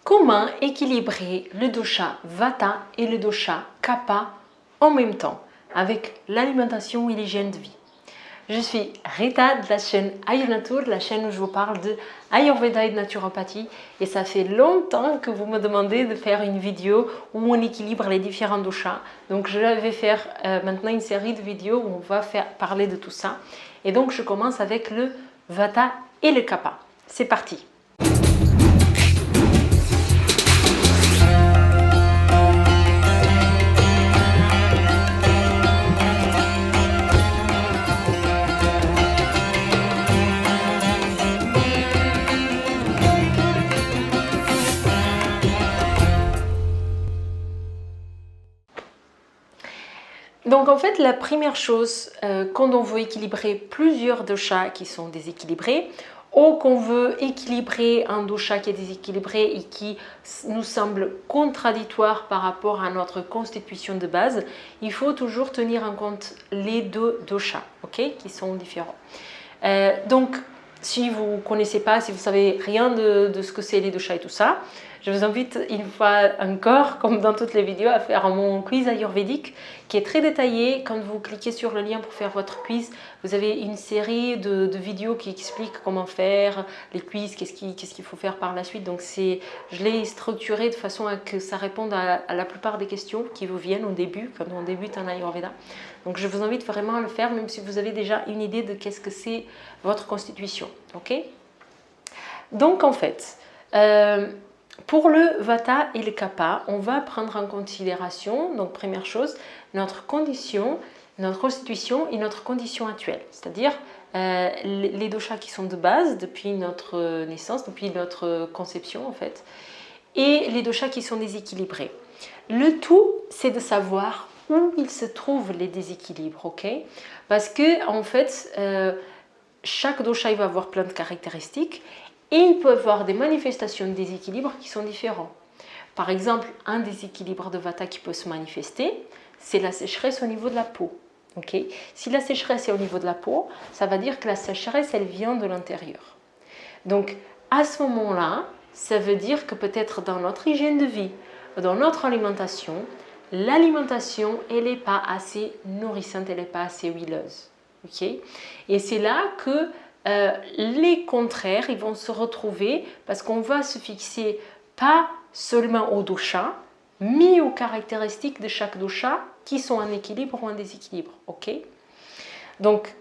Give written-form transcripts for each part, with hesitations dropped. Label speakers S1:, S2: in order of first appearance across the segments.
S1: Comment équilibrer le dosha Vata et le dosha Kapha en même temps avec l'alimentation et l'hygiène de vie? Je suis Rita de la chaîne Ayurnatur, la chaîne où je vous parle de Ayurveda et de naturopathie. Et ça fait longtemps que vous me demandez de faire une vidéo où on équilibre les différents doshas. Donc je vais faire maintenant une série de vidéos où on va parler de tout ça. Et donc je commence avec le Vata et le Kapha. C'est parti! Donc en fait, la première chose, quand on veut équilibrer plusieurs doshas qui sont déséquilibrés, ou qu'on veut équilibrer un dosha qui est déséquilibré et qui nous semble contradictoire par rapport à notre constitution de base, il faut toujours tenir en compte les deux doshas, okay, qui sont différents. Donc, si vous ne connaissez pas, si vous ne savez rien de ce que c'est les doshas et tout ça, je vous invite une fois encore, comme dans toutes les vidéos, à faire mon quiz ayurvédique qui est très détaillé. Quand vous cliquez sur le lien pour faire votre quiz, vous avez une série de vidéos qui expliquent comment faire les quiz, qu'est-ce qu'il faut faire par la suite. Donc je l'ai structuré de façon à que ça réponde à la plupart des questions qui vous viennent au début, quand on débute en Ayurveda. Donc je vous invite vraiment à le faire, même si vous avez déjà une idée de qu'est-ce que c'est votre constitution. Okay? Donc en fait, pour le Vata et le Kapha, on va prendre en considération, donc première chose, notre condition, notre constitution et notre condition actuelle. C'est-à-dire les doshas qui sont de base depuis notre naissance, depuis notre conception en fait, et les doshas qui sont déséquilibrés. Le tout, c'est de savoir où il se trouvent les déséquilibres, ok? Parce que en fait, chaque dosha il va avoir plein de caractéristiques. Et il peut y avoir des manifestations de déséquilibre qui sont différentes. Par exemple, un déséquilibre de Vata qui peut se manifester, c'est la sécheresse au niveau de la peau. Okay? Si la sécheresse est au niveau de la peau, ça va dire que la sécheresse, elle vient de l'intérieur. Donc, à ce moment-là, ça veut dire que peut-être dans notre hygiène de vie, dans notre alimentation, l'alimentation, elle n'est pas assez nourrissante, elle n'est pas assez huileuse. Okay? Et c'est là que les contraires ils vont se retrouver parce qu'on va se fixer pas seulement au dosha mais aux caractéristiques de chaque dosha qui sont en équilibre ou en déséquilibre. Okay? Donc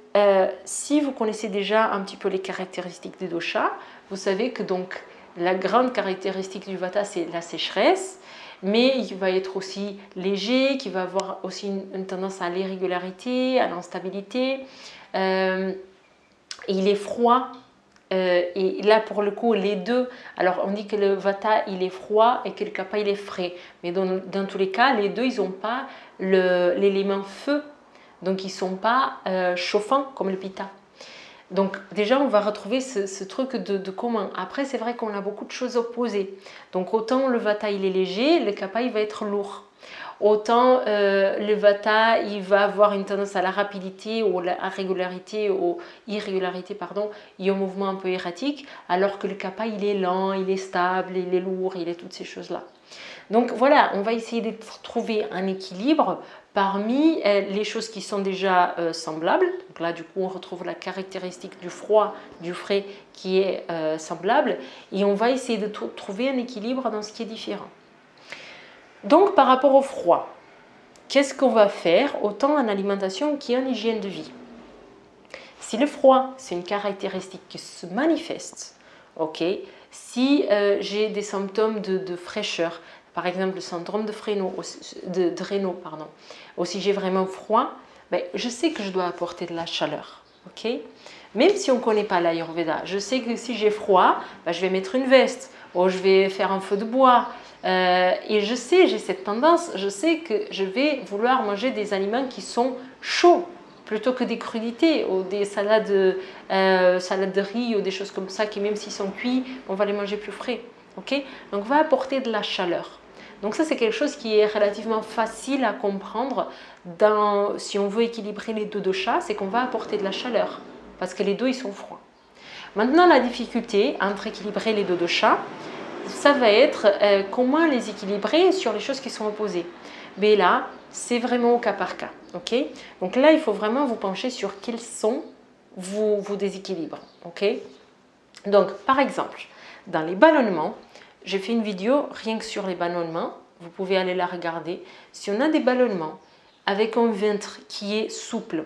S1: si vous connaissez déjà un petit peu les caractéristiques des doshas, vous savez que donc la grande caractéristique du Vata c'est la sécheresse, mais il va être aussi léger, qui va avoir aussi une tendance à l'irrégularité, à l'instabilité. Il est froid, et là pour le coup les deux, alors on dit que le Vata il est froid et que le Kapha il est frais, mais dans tous les cas les deux ils n'ont pas l'élément feu, donc ils ne sont pas chauffants comme le Pitta. Donc déjà on va retrouver ce truc de commun. Après c'est vrai qu'on a beaucoup de choses opposées, donc autant le Vata il est léger, le Kapha il va être lourd. Autant le Vata, il va avoir une tendance à la rapidité ou à l'irrégularité, pardon, et au mouvement un peu erratique, alors que le Kapha, il est lent, il est stable, il est lourd, il est toutes ces choses-là. Donc voilà, on va essayer de trouver un équilibre parmi les choses qui sont déjà semblables. Donc là, du coup, on retrouve la caractéristique du froid, du frais qui est semblable, et on va essayer de trouver un équilibre dans ce qui est différent. Donc par rapport au froid, qu'est-ce qu'on va faire autant en alimentation qu'en hygiène de vie? Si le froid, c'est une caractéristique qui se manifeste, ok, si j'ai des symptômes de fraîcheur, par exemple le syndrome de Raynaud, ou si j'ai vraiment froid, ben, je sais que je dois apporter de la chaleur. ok. Même si on ne connaît pas l'Ayurveda, je sais que si j'ai froid, ben, je vais mettre une veste, ou je vais faire un feu de bois. Et je sais, j'ai cette tendance, je sais que je vais vouloir manger des aliments qui sont chauds plutôt que des crudités ou des salades de riz ou des choses comme ça qui même s'ils sont cuits, on va les manger plus frais. Okay? Donc on va apporter de la chaleur. Donc ça c'est quelque chose qui est relativement facile à comprendre si on veut équilibrer les deux doshas, c'est qu'on va apporter de la chaleur parce que les deux ils sont froids. Maintenant la difficulté entre équilibrer les deux doshas, ça va être comment les équilibrer sur les choses qui sont opposées. Mais là, c'est vraiment au cas par cas. Ok, donc là, il faut vraiment vous pencher sur quels sont vos déséquilibres. Ok, donc par exemple, dans les ballonnements, j'ai fait une vidéo rien que sur les ballonnements. Vous pouvez aller la regarder. Si on a des ballonnements avec un ventre qui est souple,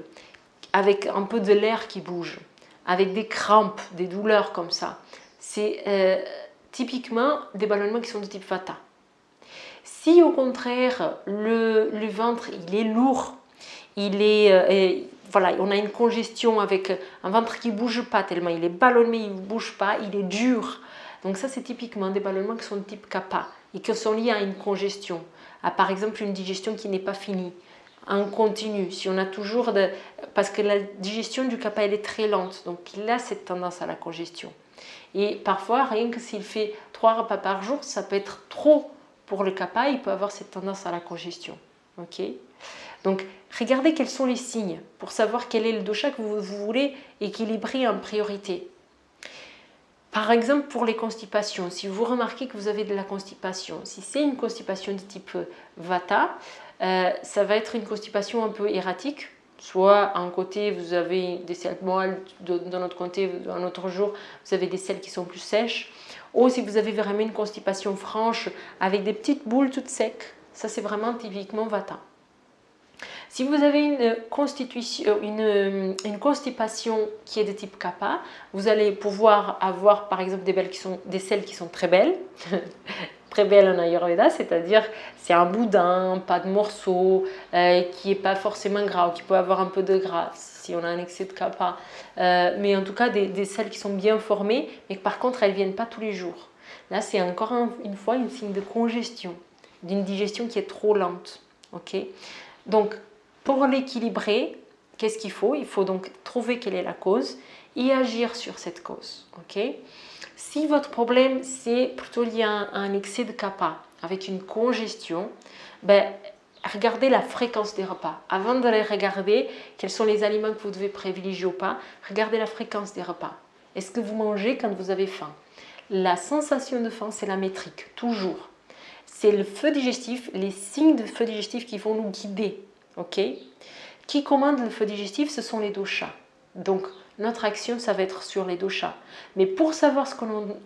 S1: avec un peu de l'air qui bouge, avec des crampes, des douleurs comme ça, c'est typiquement des ballonnements qui sont de type Vata. Si au contraire le ventre il est lourd, voilà, on a une congestion avec un ventre qui ne bouge pas tellement, il est ballonné, il ne bouge pas, il est dur. Donc ça c'est typiquement des ballonnements qui sont de type Kapha et qui sont liés à une congestion, à par exemple une digestion qui n'est pas finie, en continu. Si on a toujours parce que la digestion du Kapha elle est très lente, donc il a cette tendance à la congestion. Et parfois rien que s'il fait 3 repas par jour, ça peut être trop pour le Kapha, il peut avoir cette tendance à la congestion. Ok, donc regardez quels sont les signes pour savoir quel est le dosha que vous voulez équilibrer en priorité. Par exemple, pour les constipations, si vous remarquez que vous avez de la constipation, si c'est une constipation de type Vata, ça va être une constipation un peu erratique. Soit un côté, vous avez des selles molles, d'un autre côté, un autre jour, vous avez des selles qui sont plus sèches. Ou si vous avez vraiment une constipation franche avec des petites boules toutes secs, ça c'est vraiment typiquement Vata. Si vous avez une constipation qui est de type Kapha, vous allez pouvoir avoir par exemple des selles qui sont très belles, très belles en Ayurveda, c'est-à-dire c'est un boudin, pas de morceaux, qui n'est pas forcément gras, ou qui peut avoir un peu de gras si on a un excès de Kapha, mais en tout cas des selles qui sont bien formées, mais que par contre elles ne viennent pas tous les jours. Là c'est encore une fois un signe de congestion, d'une digestion qui est trop lente. Okay, donc pour l'équilibrer, qu'est-ce qu'il faut? Il faut donc trouver quelle est la cause et agir sur cette cause. Okay, si votre problème c'est plutôt lié à un excès de Kapha avec une congestion, regardez la fréquence des repas. Avant de regarder quels sont les aliments que vous devez privilégier ou pas, regardez la fréquence des repas. Est-ce que vous mangez quand vous avez faim? La sensation de faim, c'est la métrique, toujours. C'est le feu digestif, les signes de feu digestif qui vont nous guider. Okay, qui commande le feu digestif? Ce sont les doshas. Donc notre action, ça va être sur les doshas. Mais pour savoir ce qu'on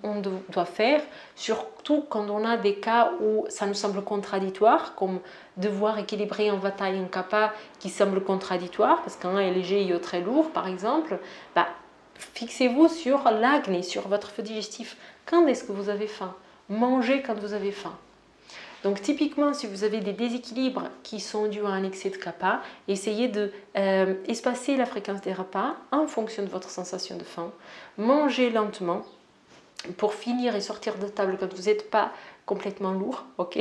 S1: doit faire, surtout quand on a des cas où ça nous semble contradictoire, comme devoir équilibrer un Vata et un Kapha qui semblent contradictoires, parce qu'un est léger et l'autre est lourd par exemple, fixez-vous sur l'Agni, sur votre feu digestif. Quand est-ce que vous avez faim? Mangez quand vous avez faim. Donc typiquement, si vous avez des déséquilibres qui sont dus à un excès de Kapha, essayez de espacer la fréquence des repas en fonction de votre sensation de faim. Mangez lentement pour finir et sortir de table quand vous n'êtes pas complètement lourd, ok,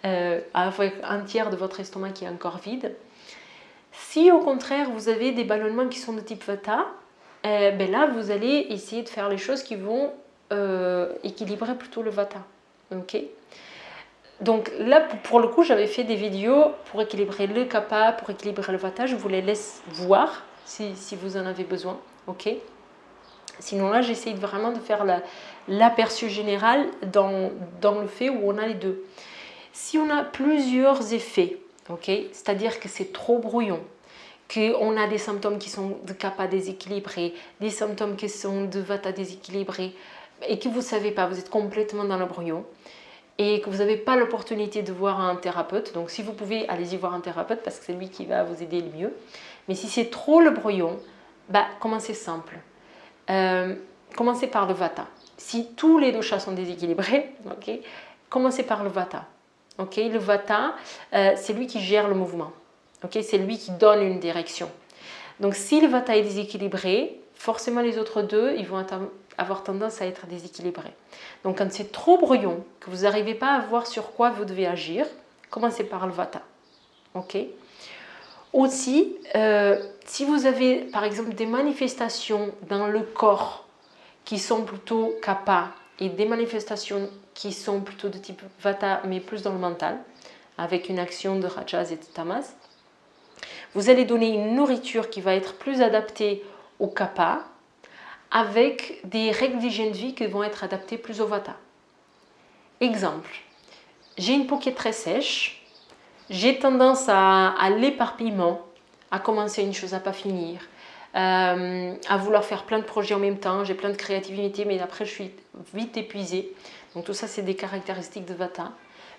S1: avec un tiers de votre estomac qui est encore vide. Si au contraire vous avez des ballonnements qui sont de type Vata, là vous allez essayer de faire les choses qui vont équilibrer plutôt le Vata. Ok. Donc là, pour le coup, j'avais fait des vidéos pour équilibrer le Kapha, pour équilibrer le Vata. Je vous les laisse voir si vous en avez besoin. Ok. Sinon là, j'essaye vraiment de faire l'aperçu général dans le fait où on a les deux. Si on a plusieurs effets, ok, c'est-à-dire que c'est trop brouillon, qu'on a des symptômes qui sont de Kapha déséquilibrés, des symptômes qui sont de Vata déséquilibrés, et que vous ne savez pas, vous êtes complètement dans le brouillon, et que vous n'avez pas l'opportunité de voir un thérapeute, donc si vous pouvez, allez-y voir un thérapeute parce que c'est lui qui va vous aider le mieux. Mais si c'est trop le brouillon, commencez simple. Commencez par le Vata. Si tous les doshas sont déséquilibrés, okay, commencez par le Vata. Okay, le Vata, c'est lui qui gère le mouvement. Okay, c'est lui qui donne une direction. Donc si le Vata est déséquilibré, forcément les autres deux, ils vont avoir tendance à être déséquilibrés. Donc quand c'est trop brouillon, que vous n'arrivez pas à voir sur quoi vous devez agir, commencez par le Vata. Okay. Aussi, si vous avez par exemple des manifestations dans le corps qui sont plutôt Kapha et des manifestations qui sont plutôt de type Vata mais plus dans le mental, avec une action de Rajas et de Tamas, vous allez donner une nourriture qui va être plus adaptée au Kapha, avec des règles d'hygiène de vie qui vont être adaptées plus au Vata. Exemple, j'ai une peau qui est très sèche, j'ai tendance à l'éparpillement, à commencer une chose à pas finir, à vouloir faire plein de projets en même temps, j'ai plein de créativité, mais après je suis vite épuisée. Donc tout ça, c'est des caractéristiques de Vata.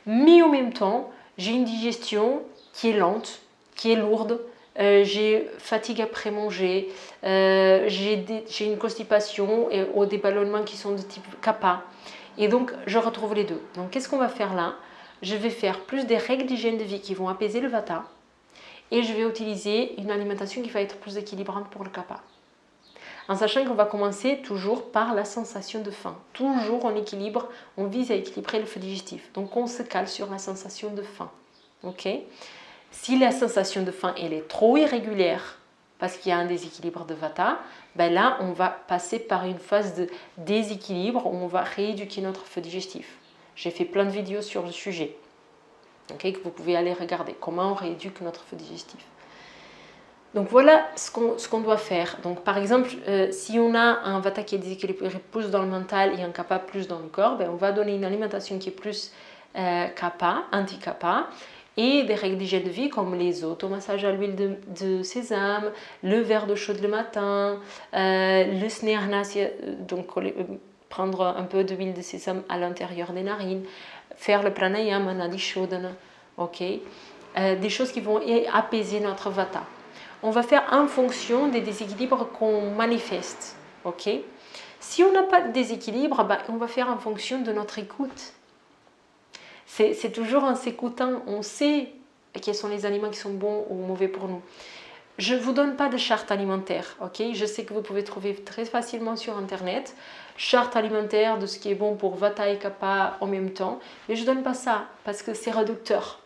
S1: Mais en même temps, j'ai une digestion qui est lente, qui est lourde, j'ai fatigue après manger, j'ai une constipation ou des ballonnements qui sont de type Kapha. Et donc, je retrouve les deux. Donc, qu'est-ce qu'on va faire là? Je vais faire plus des règles d'hygiène de vie qui vont apaiser le Vata. Et je vais utiliser une alimentation qui va être plus équilibrante pour le Kapha. En sachant qu'on va commencer toujours par la sensation de faim. Toujours en équilibre, on vise à équilibrer le feu digestif. Donc, on se cale sur la sensation de faim. Ok? Si la sensation de faim elle est trop irrégulière, parce qu'il y a un déséquilibre de Vata, ben là, on va passer par une phase de déséquilibre où on va rééduquer notre feu digestif. J'ai fait plein de vidéos sur le sujet, okay, que vous pouvez aller regarder, comment on rééduque notre feu digestif. Donc voilà ce qu'on doit faire. Donc par exemple, si on a un Vata qui est déséquilibré plus dans le mental et un Kapha plus dans le corps, ben on va donner une alimentation qui est plus Kapha, anti-Kapha, et des règles d'hygiène de vie comme les automassages à l'huile de sésame, le verre d'eau chaude le matin, le snearna, donc prendre un peu d'huile de sésame à l'intérieur des narines, faire le pranayama, nadi shodhana, ok, des choses qui vont apaiser notre Vata. On va faire en fonction des déséquilibres qu'on manifeste, ok. Si on n'a pas de déséquilibre, ben, on va faire en fonction de notre écoute. C'est toujours en s'écoutant, on sait quels sont les aliments qui sont bons ou mauvais pour nous. Je ne vous donne pas de charte alimentaire, ok? Je sais que vous pouvez trouver très facilement sur internet, charte alimentaire de ce qui est bon pour Vata et Kapha en même temps, mais je ne donne pas ça parce que c'est réducteur.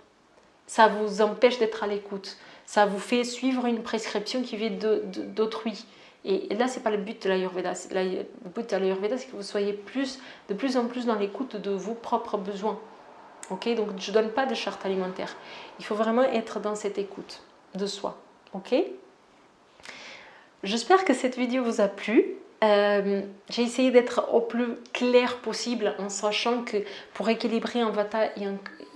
S1: Ça vous empêche d'être à l'écoute, ça vous fait suivre une prescription qui vient d'autrui. Et là, ce n'est pas le but de l'Ayurveda. Le but de l'Ayurveda, c'est que vous soyez de plus en plus dans l'écoute de vos propres besoins. Okay, donc je ne donne pas de charte alimentaire. Il faut vraiment être dans cette écoute de soi. Okay. J'espère que cette vidéo vous a plu. J'ai essayé d'être au plus clair possible en sachant que pour équilibrer un Vata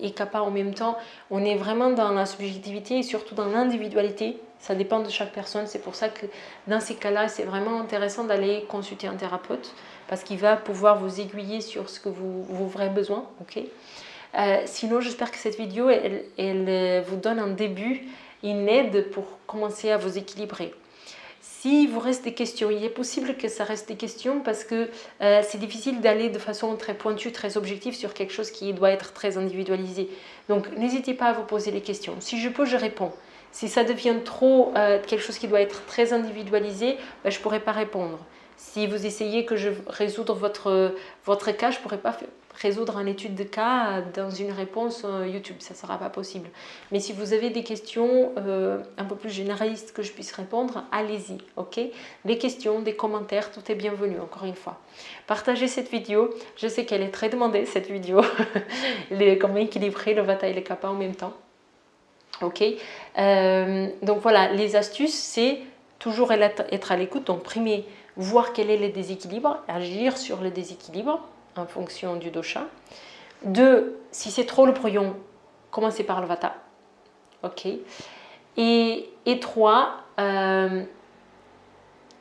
S1: et Kapha en même temps, on est vraiment dans la subjectivité et surtout dans l'individualité. Ça dépend de chaque personne. C'est pour ça que dans ces cas-là, c'est vraiment intéressant d'aller consulter un thérapeute parce qu'il va pouvoir vous aiguiller sur ce que vos vrais besoins. Okay. Sinon, j'espère que cette vidéo, elle vous donne un début, une aide pour commencer à vous équilibrer. Si vous reste des questions, il est possible que ça reste des questions parce que c'est difficile d'aller de façon très pointue, très objective sur quelque chose qui doit être très individualisé. Donc, n'hésitez pas à vous poser les questions. Si je peux, je réponds. Si ça devient trop quelque chose qui doit être très individualisé, ben, je ne pourrai pas répondre. Si vous essayez que je résoudre votre cas, je ne pourrai pas résoudre une étude de cas dans une réponse YouTube, ça ne sera pas possible. Mais si vous avez des questions un peu plus généralistes que je puisse répondre, allez-y, ok? Des questions, des commentaires, tout est bienvenu, encore une fois. Partagez cette vidéo, je sais qu'elle est très demandée, cette vidéo, comment équilibrer le Vata et le Kapha en même temps. Ok, donc voilà, les astuces, c'est toujours être à l'écoute, donc premier, voir quel est le déséquilibre, agir sur le déséquilibre en fonction du dosha. 2, si c'est trop le prion, commencez par le Vata. Ok. Et 3,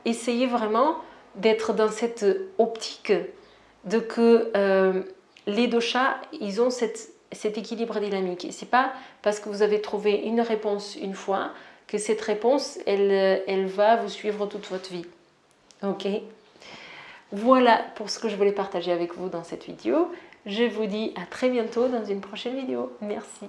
S1: essayez vraiment d'être dans cette optique de que les doshas, ils ont cet équilibre dynamique. Et ce n'est pas parce que vous avez trouvé une réponse une fois que cette réponse, elle va vous suivre toute votre vie. Ok. Voilà pour ce que je voulais partager avec vous dans cette vidéo. Je vous dis à très bientôt dans une prochaine vidéo. Merci.